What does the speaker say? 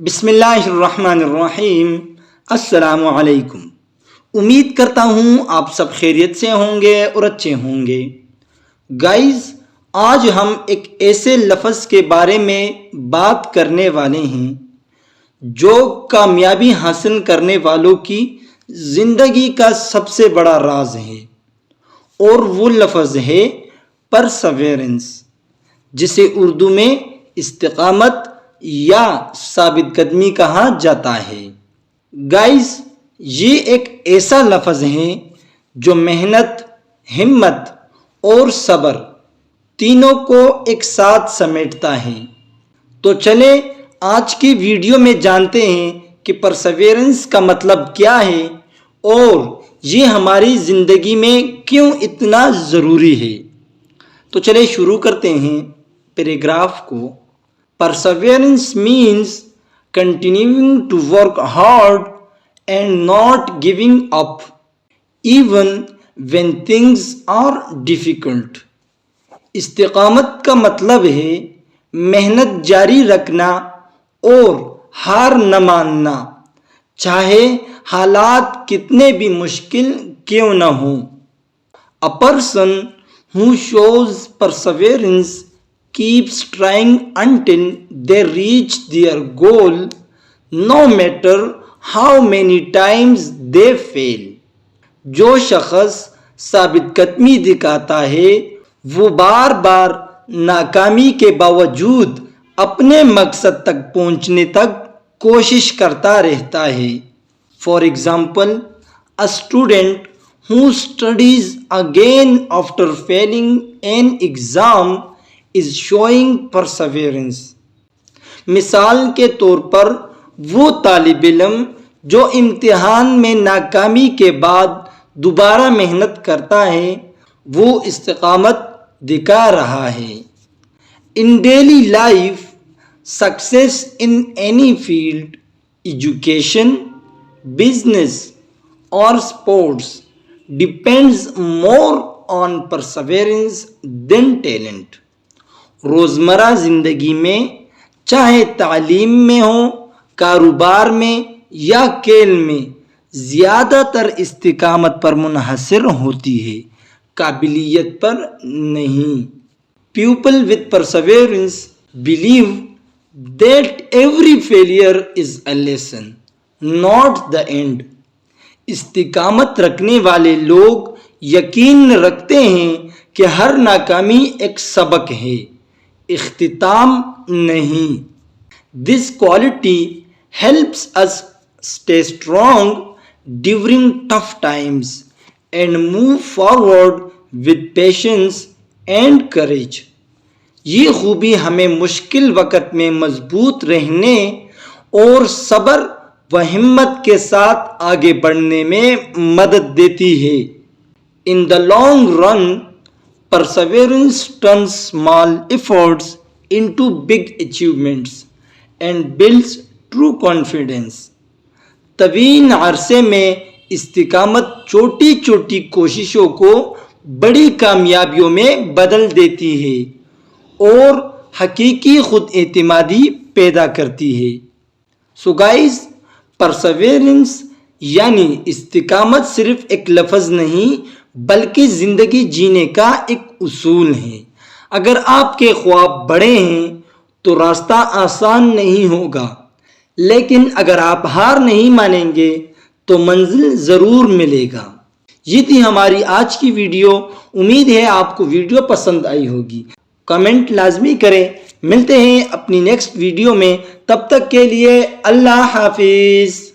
بسم اللہ الرحمن الرحیم۔ السلام علیکم۔ امید کرتا ہوں آپ سب خیریت سے ہوں گے اور اچھے ہوں گے۔ گائز، آج ہم ایک ایسے لفظ کے بارے میں بات کرنے والے ہیں جو کامیابی حاصل کرنے والوں کی زندگی کا سب سے بڑا راز ہے، اور وہ لفظ ہے پرسیورنس، جسے اردو میں استقامت یا ثابت قدمی کہا جاتا ہے۔ گائز، یہ ایک ایسا لفظ ہے جو محنت، ہمت اور صبر تینوں کو ایک ساتھ سمیٹتا ہے۔ تو چلیں آج کی ویڈیو میں جانتے ہیں کہ پرسیورنس کا مطلب کیا ہے اور یہ ہماری زندگی میں کیوں اتنا ضروری ہے۔ تو چلیں شروع کرتے ہیں پیراگراف کو۔ Perseverance means continuing to work hard and not giving up even when things are difficult. استقامت کا مطلب ہے محنت جاری رکھنا اور ہار نہ ماننا، چاہے حالات کتنے بھی مشکل کیوں نہ ہوں۔ A person who shows perseverance keeps trying until they reach their goal, no matter how many times they fail. جو شخص ثابت قدمی دکھاتا ہے وہ بار بار ناکامی کے باوجود اپنے مقصد تک پہنچنے تک کوشش کرتا رہتا ہے۔ For example, a student who studies again after failing an exam is showing perseverance. مثال کے طور پر وہ طالب علم جو امتحان میں ناکامی کے بعد دوبارہ محنت کرتا ہے وہ استقامت دکھا رہا ہے۔ In daily life, success in any field, education, business or sports depends more on perseverance than talent. روزمرہ زندگی میں چاہے تعلیم میں ہو، کاروبار میں یا کھیل میں، زیادہ تر استقامت پر منحصر ہوتی ہے، قابلیت پر نہیں۔ People with perseverance believe that every failure is a lesson, not the end. استقامت رکھنے والے لوگ یقین رکھتے ہیں کہ ہر ناکامی ایک سبق ہے، اختتام نہیں۔ This quality helps us stay strong during tough times and move forward with patience and courage. یہ خوبی ہمیں مشکل وقت میں مضبوط رہنے اور صبر و ہمت کے ساتھ آگے بڑھنے میں مدد دیتی ہے۔ In the long run, perseverance turns small efforts into big achievements and builds true confidence. طویل عرصے میں استقامت چھوٹی چھوٹی کوششوں کو بڑی کامیابیوں میں بدل دیتی ہے اور حقیقی خود اعتمادی پیدا کرتی ہے۔ So guys, perseverance یعنی استقامت صرف ایک لفظ نہیں بلکہ زندگی جینے کا ایک اصول ہے۔ اگر آپ کے خواب بڑے ہیں تو راستہ آسان نہیں ہوگا، لیکن اگر آپ ہار نہیں مانیں گے تو منزل ضرور ملے گا۔ یہ تھی ہماری آج کی ویڈیو۔ امید ہے آپ کو ویڈیو پسند آئی ہوگی۔ کمنٹ لازمی کریں۔ ملتے ہیں اپنی نیکسٹ ویڈیو میں، تب تک کے لیے اللہ حافظ۔